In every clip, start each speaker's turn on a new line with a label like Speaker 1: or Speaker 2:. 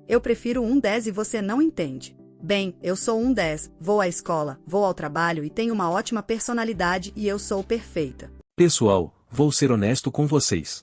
Speaker 1: Eu prefiro um 10 e você não entende. Bem, eu sou um 10, vou à escola, vou ao trabalho e tenho uma ótima personalidade e eu sou perfeita.
Speaker 2: Pessoal, vou ser honesto com vocês.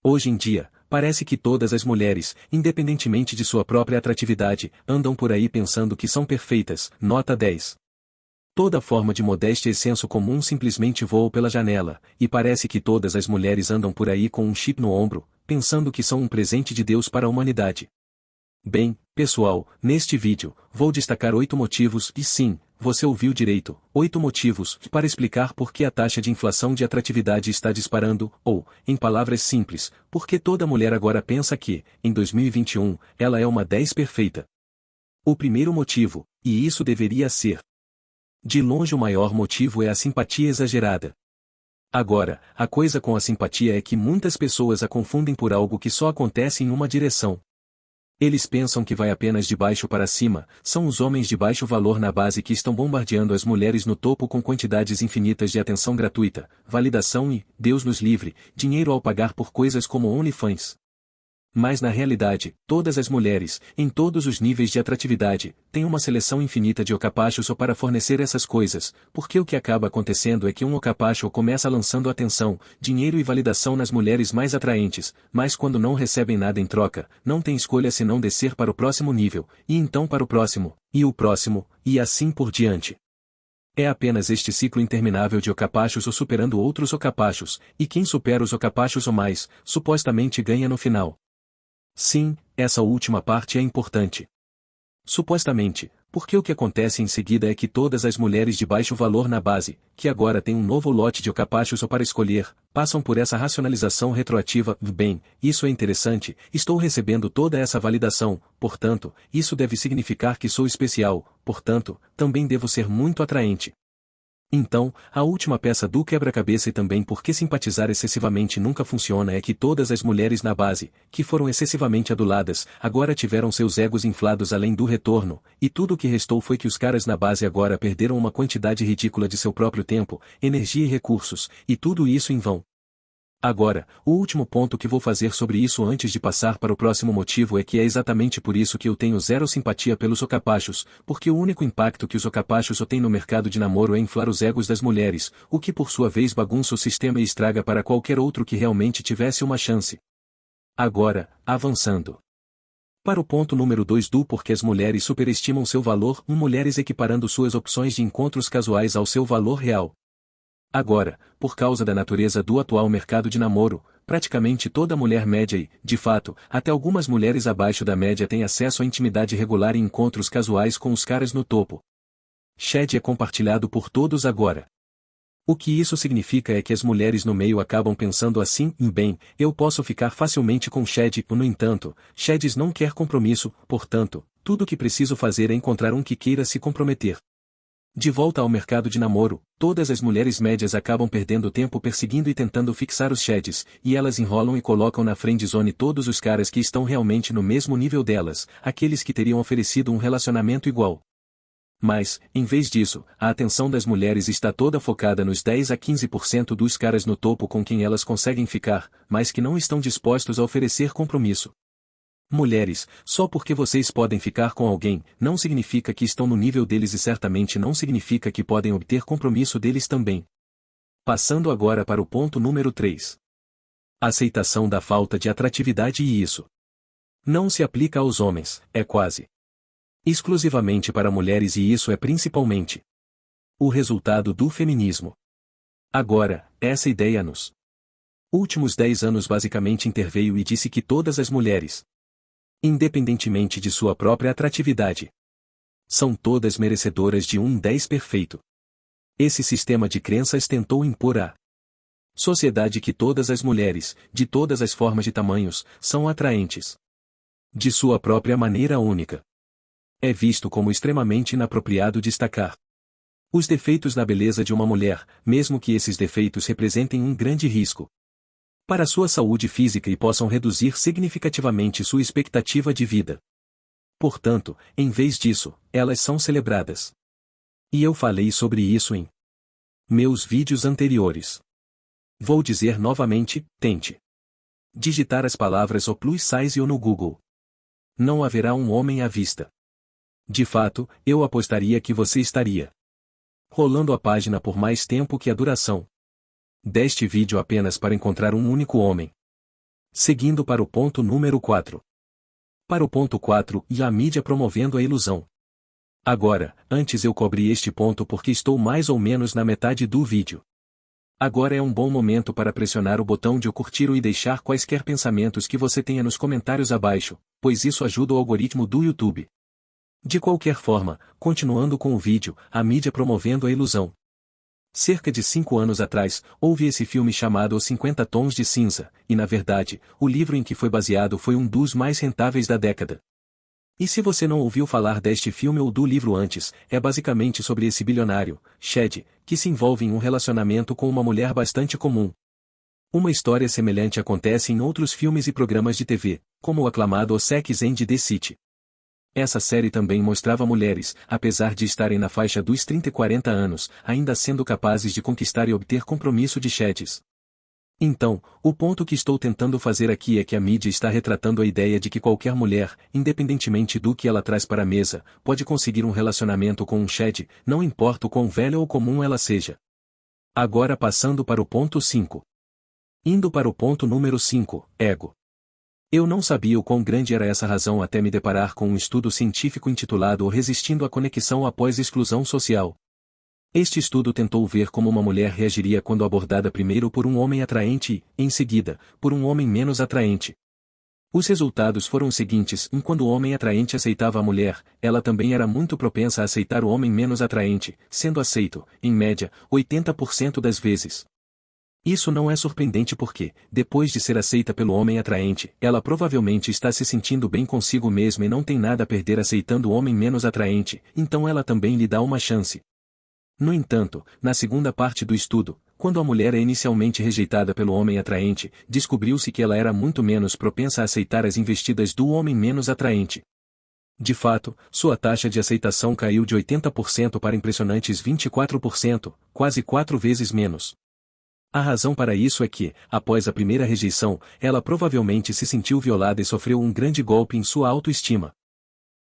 Speaker 2: Hoje em dia, parece que todas as mulheres, independentemente de sua própria atratividade, andam por aí pensando que são perfeitas, nota 10. Toda forma de modéstia e senso comum simplesmente voa pela janela, e parece que todas as mulheres andam por aí com um chip no ombro, pensando que são um presente de Deus para a humanidade. Bem, pessoal, neste vídeo, vou destacar 8 motivos, e sim, você ouviu direito, 8 motivos, para explicar por que a taxa de inflação de atratividade está disparando, ou, em palavras simples, por que toda mulher agora pensa que, em 2021, ela é uma 10 perfeita. O primeiro motivo, e isso deveria ser de longe o maior motivo, é a simpatia exagerada. Agora, a coisa com a simpatia é que muitas pessoas a confundem por algo que só acontece em uma direção. Eles pensam que vai apenas de baixo para cima, são os homens de baixo valor na base que estão bombardeando as mulheres no topo com quantidades infinitas de atenção gratuita, validação e, Deus nos livre, dinheiro ao pagar por coisas como OnlyFans. Mas na realidade, todas as mulheres, em todos os níveis de atratividade, têm uma seleção infinita de ocapachos para fornecer essas coisas, porque o que acaba acontecendo é que um ocapacho começa lançando atenção, dinheiro e validação nas mulheres mais atraentes, mas quando não recebem nada em troca, não tem escolha senão descer para o próximo nível, e então para o próximo, e assim por diante. É apenas este ciclo interminável de ocapachos ou superando outros ocapachos, e quem supera os ocapachos ou mais, supostamente ganha no final. Sim, essa última parte é importante. Supostamente, porque o que acontece em seguida é que todas as mulheres de baixo valor na base, que agora têm um novo lote de ocapachos para escolher, passam por essa racionalização retroativa. Bem, isso é interessante, estou recebendo toda essa validação, portanto, isso deve significar que sou especial, portanto, também devo ser muito atraente. Então, a última peça do quebra-cabeça e também porque simpatizar excessivamente nunca funciona é que todas as mulheres na base, que foram excessivamente aduladas, agora tiveram seus egos inflados além do retorno, e tudo o que restou foi que os caras na base agora perderam uma quantidade ridícula de seu próprio tempo, energia e recursos, e tudo isso em vão. Agora, o último ponto que vou fazer sobre isso antes de passar para o próximo motivo é que é exatamente por isso que eu tenho zero simpatia pelos ocapachos, porque o único impacto que os ocapachos têm no mercado de namoro é inflar os egos das mulheres, o que por sua vez bagunça o sistema e estraga para qualquer outro que realmente tivesse uma chance. Agora, avançando para o ponto número 2 do porquê as mulheres superestimam seu valor, mulheres equiparando suas opções de encontros casuais ao seu valor real. Agora, por causa da natureza do atual mercado de namoro, praticamente toda mulher média e, de fato, até algumas mulheres abaixo da média têm acesso à intimidade regular e encontros casuais com os caras no topo. Shed é compartilhado por todos agora. O que isso significa é que as mulheres no meio acabam pensando assim, bem, eu posso ficar facilmente com Shed, no entanto, Sheds não quer compromisso, portanto, tudo o que preciso fazer é encontrar um que queira se comprometer. De volta ao mercado de namoro, todas as mulheres médias acabam perdendo tempo perseguindo e tentando fixar os Sheds, e elas enrolam e colocam na friendzone todos os caras que estão realmente no mesmo nível delas, aqueles que teriam oferecido um relacionamento igual. Mas, em vez disso, a atenção das mulheres está toda focada nos 10 a 15% dos caras no topo com quem elas conseguem ficar, mas que não estão dispostos a oferecer compromisso. Mulheres, só porque vocês podem ficar com alguém, não significa que estão no nível deles e certamente não significa que podem obter compromisso deles também. Passando agora para o ponto número 3. Aceitação da falta de atratividade e isso não se aplica aos homens, é quase exclusivamente para mulheres e isso é principalmente o resultado do feminismo. Agora, essa ideia nos últimos 10 anos basicamente interveio e disse que todas as mulheres, independentemente de sua própria atratividade, são todas merecedoras de um 10 perfeito. Esse sistema de crenças tentou impor à sociedade que todas as mulheres, de todas as formas e tamanhos, são atraentes de sua própria maneira única. É visto como extremamente inapropriado destacar os defeitos na beleza de uma mulher, mesmo que esses defeitos representem um grande risco para sua saúde física e possam reduzir significativamente sua expectativa de vida. Portanto, em vez disso, elas são celebradas. E eu falei sobre isso em meus vídeos anteriores. Vou dizer novamente, tente digitar as palavras o plus size ou no Google. Não haverá um homem à vista. De fato, eu apostaria que você estaria rolando a página por mais tempo que a duração deste vídeo apenas para encontrar um único homem. Seguindo para o ponto número 4. Para o ponto 4, e a mídia promovendo a ilusão. Agora, antes eu cobri este ponto porque estou mais ou menos na metade do vídeo. Agora é um bom momento para pressionar o botão de curtir e deixar quaisquer pensamentos que você tenha nos comentários abaixo, pois isso ajuda o algoritmo do YouTube. De qualquer forma, continuando com o vídeo, a mídia promovendo a ilusão. Cerca de 5 anos atrás, houve esse filme chamado Os 50 Tons de Cinza, e na verdade, o livro em que foi baseado foi um dos mais rentáveis da década. E se você não ouviu falar deste filme ou do livro antes, é basicamente sobre esse bilionário, Chad, que se envolve em um relacionamento com uma mulher bastante comum. Uma história semelhante acontece em outros filmes e programas de TV, como o aclamado Sex and the City. Essa série também mostrava mulheres, apesar de estarem na faixa dos 30 e 40 anos, ainda sendo capazes de conquistar e obter compromisso de Chads. Então, o ponto que estou tentando fazer aqui é que a mídia está retratando a ideia de que qualquer mulher, independentemente do que ela traz para a mesa, pode conseguir um relacionamento com um Chad, não importa o quão velha ou comum ela seja. Agora passando para o ponto 5. Indo para o ponto número 5, ego. Eu não sabia o quão grande era essa razão até me deparar com um estudo científico intitulado O Resistindo à Conexão Após Exclusão Social. Este estudo tentou ver como uma mulher reagiria quando abordada primeiro por um homem atraente e, em seguida, por um homem menos atraente. Os resultados foram os seguintes: quando o homem atraente aceitava a mulher, ela também era muito propensa a aceitar o homem menos atraente, sendo aceito, em média, 80% das vezes. Isso não é surpreendente porque, depois de ser aceita pelo homem atraente, ela provavelmente está se sentindo bem consigo mesma e não tem nada a perder aceitando o homem menos atraente, então ela também lhe dá uma chance. No entanto, na segunda parte do estudo, quando a mulher é inicialmente rejeitada pelo homem atraente, descobriu-se que ela era muito menos propensa a aceitar as investidas do homem menos atraente. De fato, sua taxa de aceitação caiu de 80% para impressionantes 24%, quase 4 vezes menos. A razão para isso é que, após a primeira rejeição, ela provavelmente se sentiu violada e sofreu um grande golpe em sua autoestima.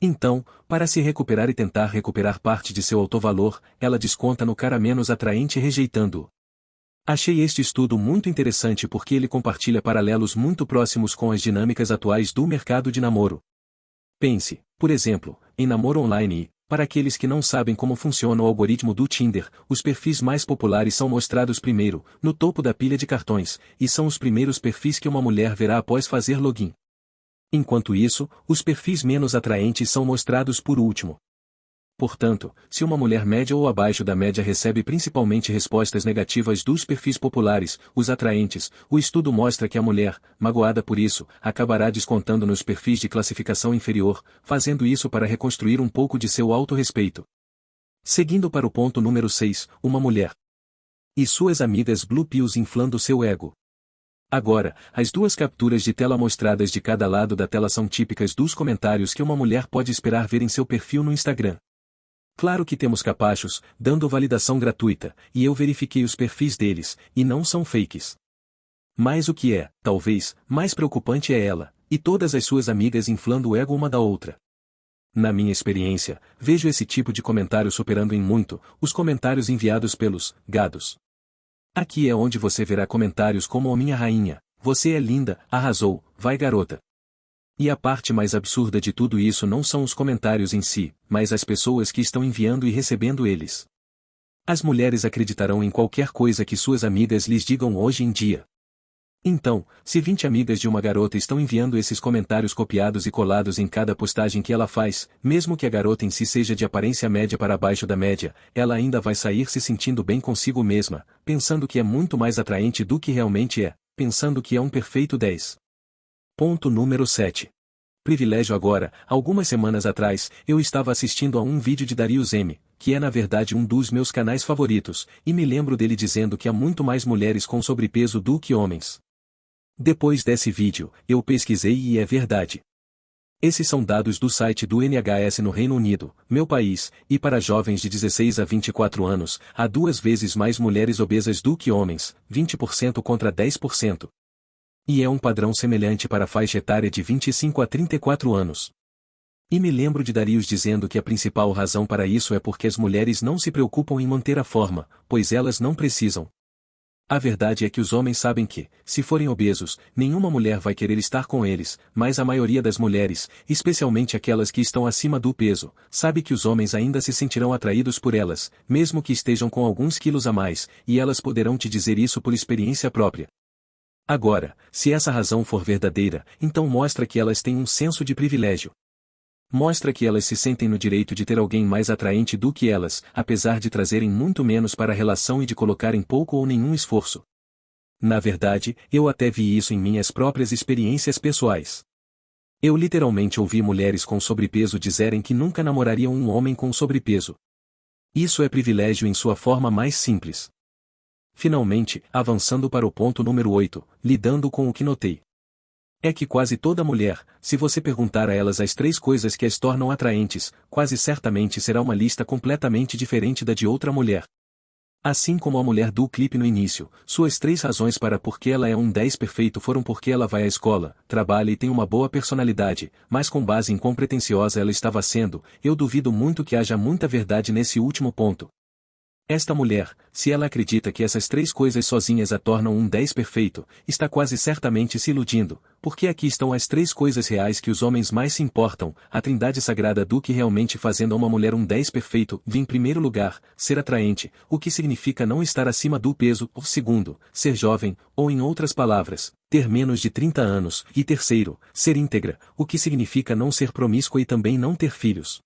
Speaker 2: Então, para se recuperar e tentar recuperar parte de seu autovalor, ela desconta no cara menos atraente rejeitando-o. Achei este estudo muito interessante porque ele compartilha paralelos muito próximos com as dinâmicas atuais do mercado de namoro. Pense, por exemplo, em namoro online e, para aqueles que não sabem como funciona o algoritmo do Tinder, os perfis mais populares são mostrados primeiro, no topo da pilha de cartões, e são os primeiros perfis que uma mulher verá após fazer login. Enquanto isso, os perfis menos atraentes são mostrados por último. Portanto, se uma mulher média ou abaixo da média recebe principalmente respostas negativas dos perfis populares, os atraentes, o estudo mostra que a mulher, magoada por isso, acabará descontando nos perfis de classificação inferior, fazendo isso para reconstruir um pouco de seu autorrespeito. Seguindo para o ponto número 6, uma mulher e suas amigas Blue Pills inflando seu ego. Agora, as duas capturas de tela mostradas de cada lado da tela são típicas dos comentários que uma mulher pode esperar ver em seu perfil no Instagram. Claro que temos capachos, dando validação gratuita, e eu verifiquei os perfis deles, e não são fakes. Mas o que é, talvez, mais preocupante é ela, e todas as suas amigas inflando o ego uma da outra. Na minha experiência, vejo esse tipo de comentário superando em muito os comentários enviados pelos gados. Aqui é onde você verá comentários como "Oh minha rainha, você é linda, arrasou, vai garota". E a parte mais absurda de tudo isso não são os comentários em si, mas as pessoas que estão enviando e recebendo eles. As mulheres acreditarão em qualquer coisa que suas amigas lhes digam hoje em dia. Então, se 20 amigas de uma garota estão enviando esses comentários copiados e colados em cada postagem que ela faz, mesmo que a garota em si seja de aparência média para baixo da média, ela ainda vai sair se sentindo bem consigo mesma, pensando que é muito mais atraente do que realmente é, pensando que é um perfeito 10. Ponto número 7. Privilégio agora, algumas semanas atrás, eu estava assistindo a um vídeo de Darius M., que é na verdade um dos meus canais favoritos, e me lembro dele dizendo que há muito mais mulheres com sobrepeso do que homens. Depois desse vídeo, eu pesquisei e é verdade. Esses são dados do site do NHS no Reino Unido, meu país, e para jovens de 16 a 24 anos, há 2 vezes mais mulheres obesas do que homens, 20% contra 10%. E é um padrão semelhante para a faixa etária de 25 a 34 anos. E me lembro de Darius dizendo que a principal razão para isso é porque as mulheres não se preocupam em manter a forma, pois elas não precisam. A verdade é que os homens sabem que, se forem obesos, nenhuma mulher vai querer estar com eles, mas a maioria das mulheres, especialmente aquelas que estão acima do peso, sabe que os homens ainda se sentirão atraídos por elas, mesmo que estejam com alguns quilos a mais, e elas poderão te dizer isso por experiência própria. Agora, se essa razão for verdadeira, então mostra que elas têm um senso de privilégio. Mostra que elas se sentem no direito de ter alguém mais atraente do que elas, apesar de trazerem muito menos para a relação e de colocarem pouco ou nenhum esforço. Na verdade, eu até vi isso em minhas próprias experiências pessoais. Eu literalmente ouvi mulheres com sobrepeso dizerem que nunca namorariam um homem com sobrepeso. Isso é privilégio em sua forma mais simples. Finalmente, avançando para o ponto número 8, lidando com o que notei. É que quase toda mulher, se você perguntar a elas as 3 coisas que as tornam atraentes, quase certamente será uma lista completamente diferente da de outra mulher. Assim como a mulher do clipe no início, suas 3 razões para por que ela é um 10 perfeito foram porque ela vai à escola, trabalha e tem uma boa personalidade, mas com base em quão pretensiosa ela estava sendo, eu duvido muito que haja muita verdade nesse último ponto. Esta mulher, se ela acredita que essas 3 coisas sozinhas a tornam um 10 perfeito, está quase certamente se iludindo, porque aqui estão as 3 coisas reais que os homens mais se importam, a trindade sagrada do que realmente fazendo a uma mulher um 10 perfeito, em primeiro lugar, ser atraente, o que significa não estar acima do peso, ou segundo, ser jovem, ou em outras palavras, ter menos de 30 anos, e terceiro, ser íntegra, o que significa não ser promíscua e também não ter filhos.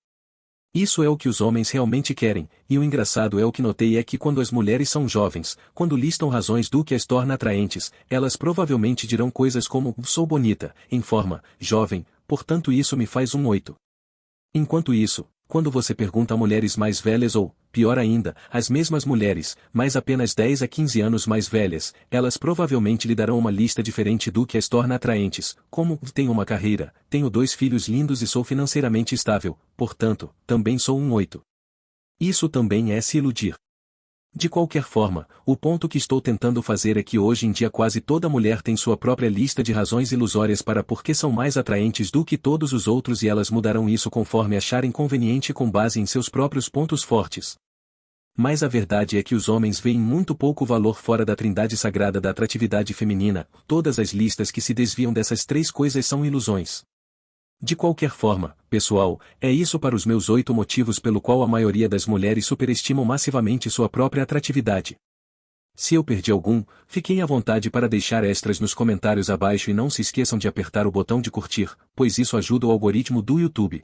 Speaker 2: Isso é o que os homens realmente querem, e o engraçado é o que notei é que quando as mulheres são jovens, quando listam razões do que as torna atraentes, elas provavelmente dirão coisas como sou bonita, em forma, jovem, portanto isso me faz um 8. Enquanto isso, quando você pergunta a mulheres mais velhas ou, pior ainda, as mesmas mulheres, mas apenas 10 a 15 anos mais velhas, elas provavelmente lhe darão uma lista diferente do que as torna atraentes, como, tenho uma carreira, tenho 2 filhos lindos e sou financeiramente estável, portanto, também sou um 8. Isso também é se iludir. De qualquer forma, o ponto que estou tentando fazer é que hoje em dia quase toda mulher tem sua própria lista de razões ilusórias para por que são mais atraentes do que todos os outros e elas mudarão isso conforme acharem conveniente com base em seus próprios pontos fortes. Mas a verdade é que os homens veem muito pouco valor fora da trindade sagrada da atratividade feminina, todas as listas que se desviam dessas 3 coisas são ilusões. De qualquer forma, pessoal, é isso para os meus 8 motivos pelo qual a maioria das mulheres superestimam massivamente sua própria atratividade. Se eu perdi algum, fiquem à vontade para deixar extras nos comentários abaixo e não se esqueçam de apertar o botão de curtir, pois isso ajuda o algoritmo do YouTube.